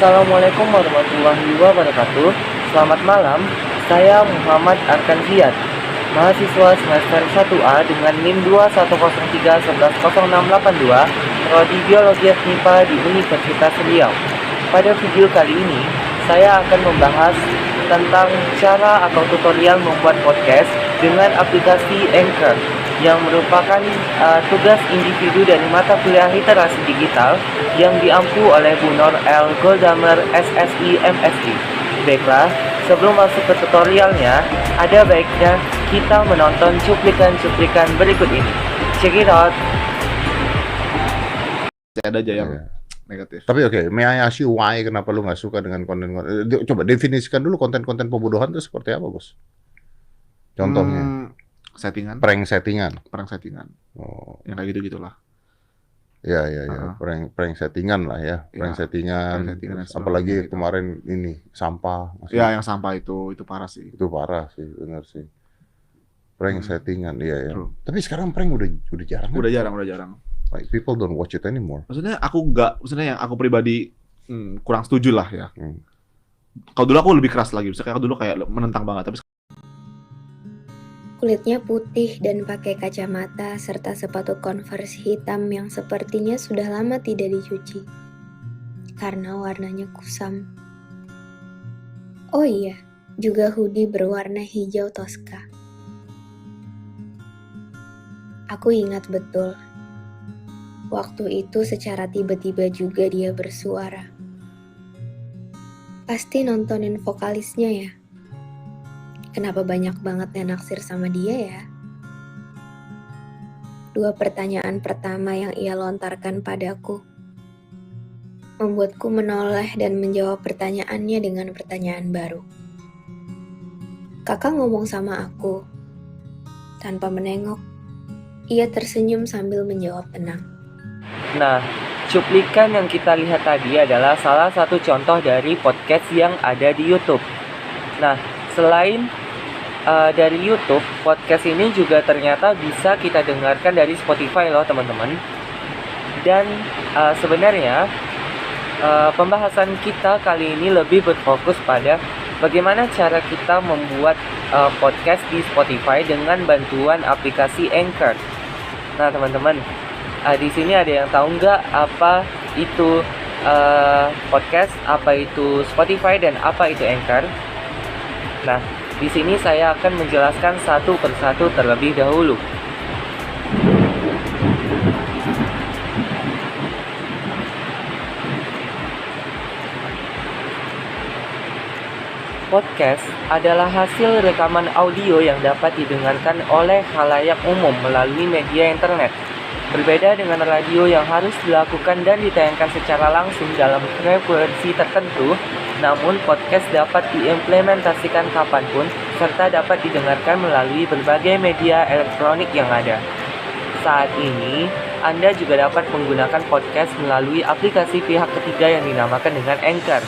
Assalamualaikum warahmatullahi wabarakatuh. Selamat malam, saya Muhammad Arkan Ziyad, mahasiswa semester 1A dengan NIM 2103110682, Prodi Biologi FMIPA di Universitas Riau. Pada video kali ini, saya akan membahas tentang cara atau tutorial membuat podcast dengan aplikasi Anchor yang merupakan tugas individu dari mata kuliah literasi digital yang diampu oleh Bu Nur L. Goldamer SSI MSI. Baiklah, sebelum masuk ke tutorialnya, ada baiknya kita menonton cuplikan-cuplikan berikut ini. Check it out. Ada aja yang Iya. negatif. Tapi oke, may I ask you why kenapa lu nggak suka dengan konten-konten? Coba definisikan dulu konten-konten pembodohan itu seperti apa, Bos? Contohnya, Settingan, prank settingan. perang settingan, Oh, yang kayak gitu-gitulah. ya, Heeh. prank settingan lah ya, prank Ya, settingan. prank settingan dan Terus apalagi sebagainya gitu. kemarin ini sampah, Ya, yang sampah itu parah sih. itu parah sih, benar sih. Prank settingan, iya ya. True. Tapi sekarang prank udah jarang. Udah kan? jarang. Like people don't watch it anymore. Maksudnya yang aku pribadi kurang setuju lah ya. Hmm. Kalau dulu aku lebih keras lagi, misalnya dulu kayak menentang banget, tapi Kulitnya putih dan pakai kacamata serta sepatu Converse hitam yang sepertinya sudah lama tidak dicuci karena warnanya kusam. Oh iya, juga hoodie berwarna hijau toska. Aku ingat betul, waktu itu secara tiba-tiba juga dia bersuara. Pasti nontonin vokalisnya ya? Kenapa banyak banget yang naksir sama dia ya? Dua pertanyaan pertama yang ia lontarkan padaku membuatku menoleh dan menjawab pertanyaannya dengan pertanyaan baru. Kakak ngomong sama aku. Tanpa menengok, ia tersenyum sambil menjawab tenang. Nah, cuplikan yang kita lihat tadi adalah salah satu contoh dari podcast yang ada di YouTube. Nah, selain dari YouTube, podcast ini juga ternyata bisa kita dengarkan dari Spotify loh teman-teman. Dan sebenarnya pembahasan kita kali ini lebih berfokus pada bagaimana cara kita membuat podcast di Spotify dengan bantuan aplikasi Anchor. Nah teman-teman, di sini ada yang tahu nggak apa itu podcast, apa itu Spotify, dan apa itu Anchor? Nah, di sini saya akan menjelaskan satu persatu terlebih dahulu. Podcast adalah hasil rekaman audio yang dapat didengarkan oleh khalayak umum melalui media internet. Berbeda dengan radio yang harus dilakukan dan ditayangkan secara langsung dalam frekuensi tertentu, namun podcast dapat diimplementasikan kapanpun serta dapat didengarkan melalui berbagai media elektronik yang ada. Saat ini, Anda juga dapat menggunakan podcast melalui aplikasi pihak ketiga yang dinamakan dengan Anchor.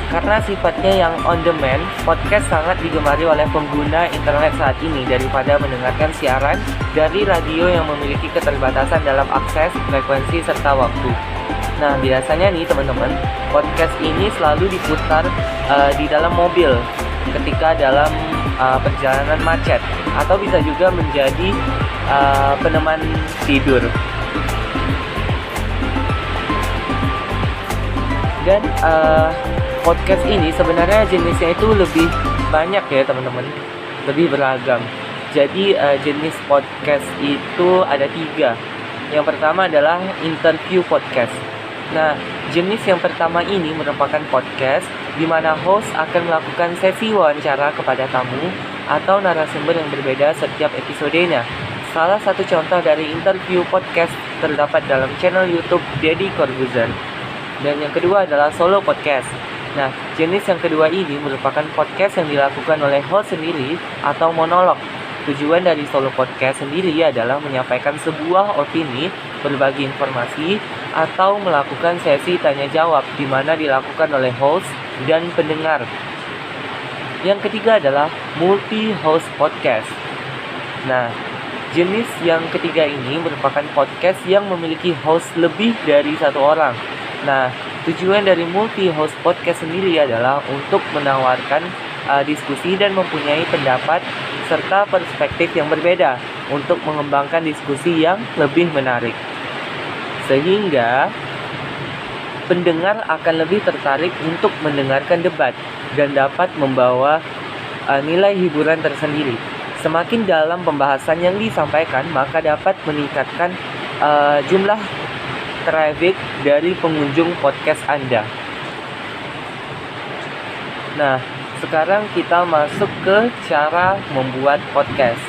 Karena sifatnya yang on demand, podcast sangat digemari oleh pengguna internet saat ini daripada mendengarkan siaran dari radio yang memiliki keterbatasan dalam akses, frekuensi, serta waktu. Nah, biasanya nih teman-teman, podcast ini selalu diputar di dalam mobil ketika dalam perjalanan macet, atau bisa juga menjadi peneman tidur. Dan podcast ini sebenarnya jenisnya itu lebih banyak ya teman-teman, lebih beragam. Jadi jenis podcast itu ada 3. Yang pertama adalah interview podcast. Nah, jenis yang pertama ini merupakan podcast di mana host akan melakukan sesi wawancara kepada tamu atau narasumber yang berbeda setiap episodenya. Salah satu contoh dari interview podcast terdapat dalam channel YouTube Deddy Corbuzier. Dan yang kedua adalah solo podcast. Nah, jenis yang kedua ini merupakan podcast yang dilakukan oleh host sendiri atau monolog. Tujuan dari solo podcast sendiri adalah menyampaikan sebuah opini, berbagi informasi, atau melakukan sesi tanya jawab di mana dilakukan oleh host dan pendengar. Yang ketiga adalah multi-host podcast. Nah, jenis yang ketiga ini merupakan podcast yang memiliki host lebih dari satu orang. Nah, Tujuan dari multi-host podcast sendiri adalah untuk menawarkan diskusi dan mempunyai pendapat serta perspektif yang berbeda untuk mengembangkan diskusi yang lebih menarik. Sehingga pendengar akan lebih tertarik untuk mendengarkan debat dan dapat membawa nilai hiburan tersendiri. Semakin dalam pembahasan yang disampaikan, maka dapat meningkatkan jumlah traffic dari pengunjung podcast Anda. Nah, sekarang kita masuk ke cara membuat podcast.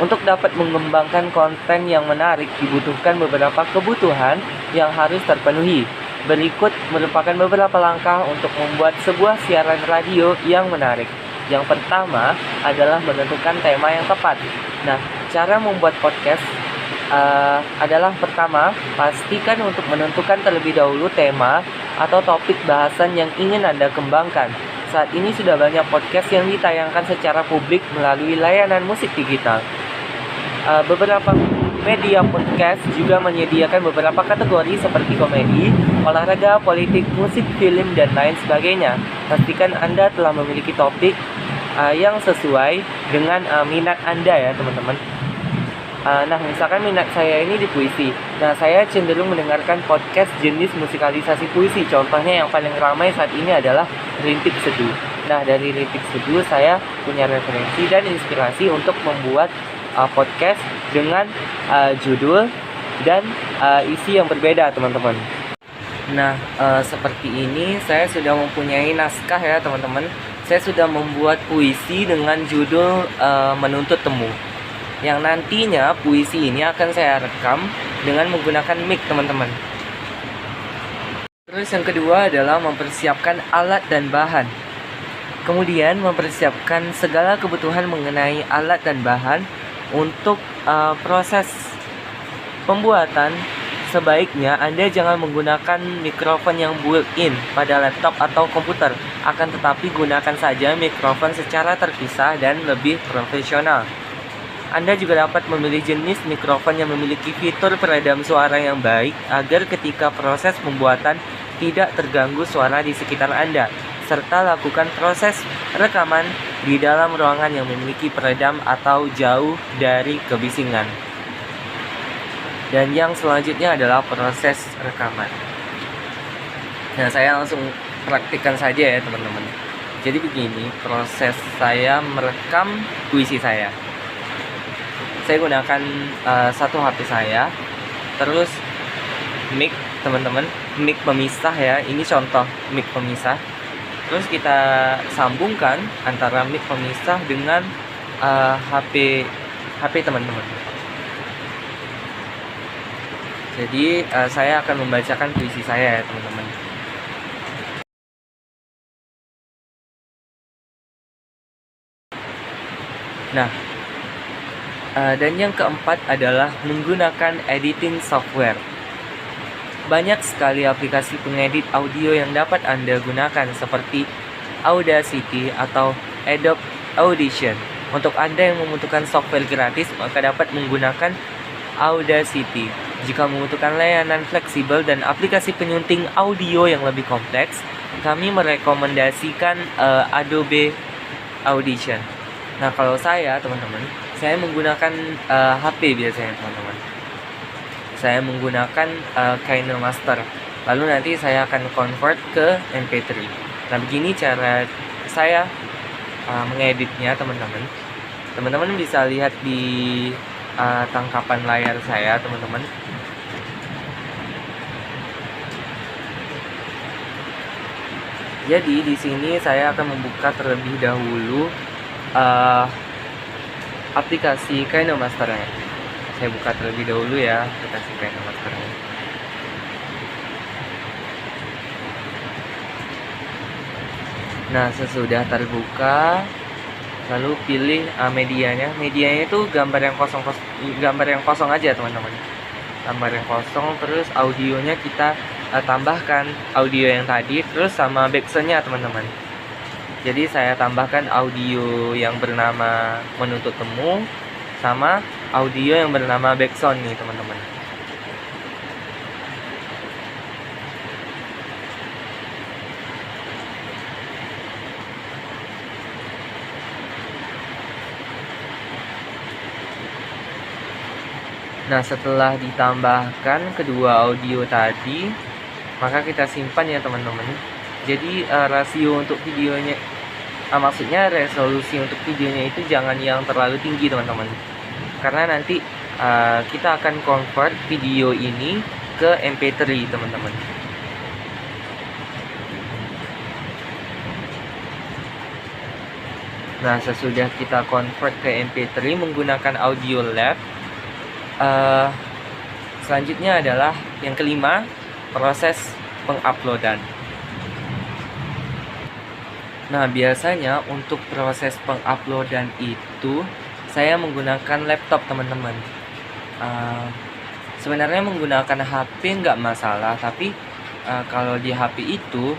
Untuk dapat mengembangkan konten yang menarik dibutuhkan beberapa kebutuhan yang harus terpenuhi. Berikut merupakan beberapa langkah untuk membuat sebuah siaran radio yang menarik. Yang pertama adalah menentukan tema yang tepat. Nah, cara membuat podcast adalah pertama, pastikan untuk menentukan terlebih dahulu tema atau topik bahasan yang ingin Anda kembangkan. Saat ini sudah banyak podcast yang ditayangkan secara publik melalui layanan musik digital. Beberapa media podcast juga menyediakan beberapa kategori seperti komedi, olahraga, politik, musik, film, dan lain sebagainya. Pastikan Anda telah memiliki topik yang sesuai dengan minat Anda ya teman-teman. Nah, misalkan minat saya ini di puisi. Nah, saya cenderung mendengarkan podcast jenis musikalisasi puisi. Contohnya yang paling ramai saat ini adalah Rintik Seduh. Nah, dari Rintik Seduh saya punya referensi dan inspirasi untuk membuat podcast dengan judul dan isi yang berbeda teman-teman. Nah, seperti ini saya sudah mempunyai naskah ya teman-teman. Saya sudah membuat puisi dengan judul Menuntut Temu, yang nantinya puisi ini akan saya rekam dengan menggunakan mic teman-teman. Terus yang kedua adalah mempersiapkan alat dan bahan. Kemudian mempersiapkan segala kebutuhan mengenai alat dan bahan. Untuk proses pembuatan, sebaiknya Anda jangan menggunakan mikrofon yang built-in pada laptop atau komputer. Akan tetapi gunakan saja mikrofon secara terpisah dan lebih profesional. Anda juga dapat memilih jenis mikrofon yang memiliki fitur peredam suara yang baik agar ketika proses pembuatan tidak terganggu suara di sekitar Anda. Serta lakukan proses rekaman di dalam ruangan yang memiliki peredam atau jauh dari kebisingan. Dan yang selanjutnya adalah proses rekaman. Nah, saya langsung praktikkan saja ya teman-teman. Jadi begini proses saya merekam puisi saya. Saya gunakan satu HP saya, terus mic teman-teman, mic pemisah ya. Ini contoh mic pemisah. Terus kita sambungkan antara mic pemisah dengan HP teman-teman. Jadi saya akan membacakan puisi saya ya teman-teman. Nah, dan yang keempat adalah menggunakan editing software. Banyak sekali aplikasi pengedit audio yang dapat Anda gunakan seperti Audacity atau Adobe Audition. Untuk Anda yang membutuhkan software gratis, maka dapat menggunakan Audacity. Jika membutuhkan layanan fleksibel dan aplikasi penyunting audio yang lebih kompleks, kami merekomendasikan Adobe Audition. Nah, kalau saya teman-teman, saya menggunakan HP biasanya teman-teman. Saya menggunakan KineMaster. Lalu nanti saya akan convert ke MP3. Nah, begini cara saya mengeditnya teman-teman. Teman-teman bisa lihat di tangkapan layar saya teman-teman. Jadi di sini saya akan membuka terlebih dahulu aplikasi KineMaster-nya. Saya buka terlebih dahulu ya aplikasi KineMaster-nya. Nah, sesudah terbuka, lalu pilih medianya. Medianya itu gambar yang kosong aja teman-teman. Gambar yang kosong, terus audionya kita tambahkan audio yang tadi, terus sama backsound-nya teman-teman. Jadi saya tambahkan audio yang bernama Menuntut Temu sama audio yang bernama backsound nih teman-teman. Nah, setelah ditambahkan kedua audio tadi, maka kita simpan ya teman-teman. Jadi rasio untuk videonya, maksudnya resolusi untuk videonya itu jangan yang terlalu tinggi teman-teman, karena nanti kita akan convert video ini ke MP3 teman-teman. Nah, sesudah kita convert ke MP3 menggunakan audio lab, selanjutnya adalah yang kelima, proses penguploadan. Nah, biasanya untuk proses penguploadan itu saya menggunakan laptop teman-teman. Sebenarnya menggunakan HP nggak masalah, tapi kalau di HP itu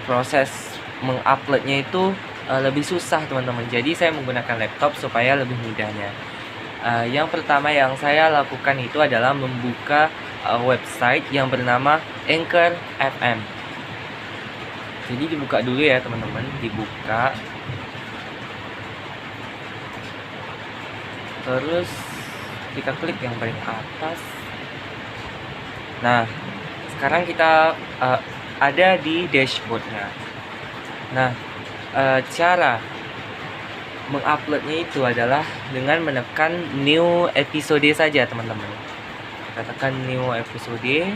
proses menguploadnya itu lebih susah teman-teman. Jadi saya menggunakan laptop supaya lebih mudahnya. Yang pertama yang saya lakukan itu adalah membuka website yang bernama Anchor FM. Jadi dibuka dulu ya teman-teman, dibuka. Terus kita klik yang paling atas. Nah, sekarang kita ada di dashboardnya. Nah, cara menguploadnya itu adalah dengan menekan new episode saja teman-teman. Kita tekan new episode.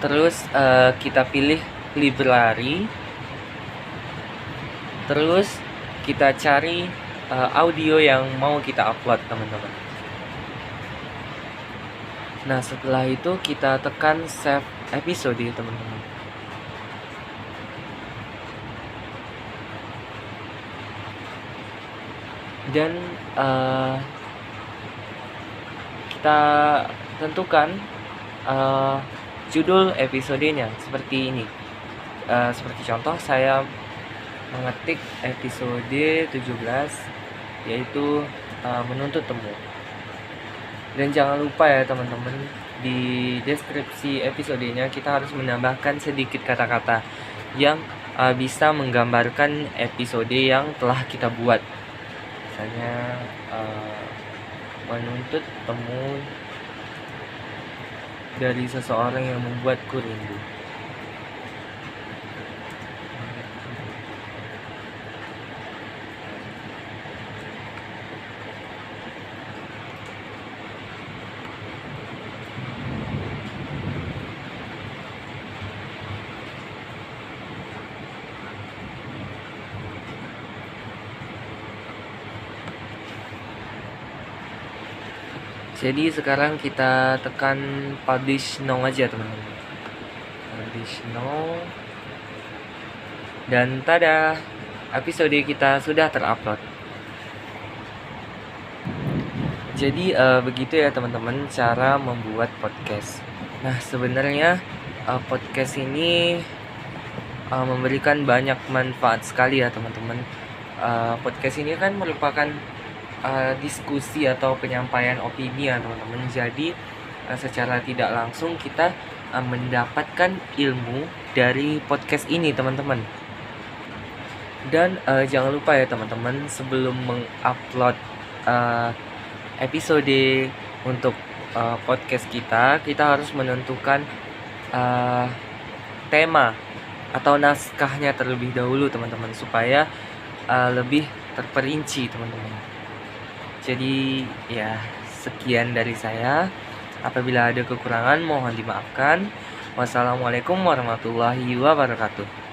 Terus kita pilih library. Terus kita cari audio yang mau kita upload teman-teman. Nah, setelah itu kita tekan save episode teman-teman. Dan kita tentukan judul episodenya seperti ini. Seperti contoh saya mengetik episode 17, yaitu menuntut temu. Dan jangan lupa ya teman-teman, di deskripsi episodenya kita harus menambahkan sedikit kata-kata yang bisa menggambarkan episode yang telah kita buat. Misalnya menuntut temu dari seseorang yang membuatku rindu. Jadi sekarang kita tekan publish now aja teman-teman. Publish now. Dan tada, episode kita sudah terupload. Jadi begitu ya teman-teman cara membuat podcast. Nah, sebenarnya podcast ini memberikan banyak manfaat sekali ya teman-teman. Podcast ini kan merupakan diskusi atau penyampaian opini ya teman-teman. Jadi secara tidak langsung kita mendapatkan ilmu dari podcast ini teman-teman. Dan jangan lupa ya teman-teman, sebelum mengupload episode untuk podcast kita harus menentukan tema atau naskahnya terlebih dahulu teman-teman, supaya lebih terperinci teman-teman. Jadi ya, sekian dari saya. Apabila ada kekurangan mohon dimaafkan. Wassalamualaikum warahmatullahi wabarakatuh.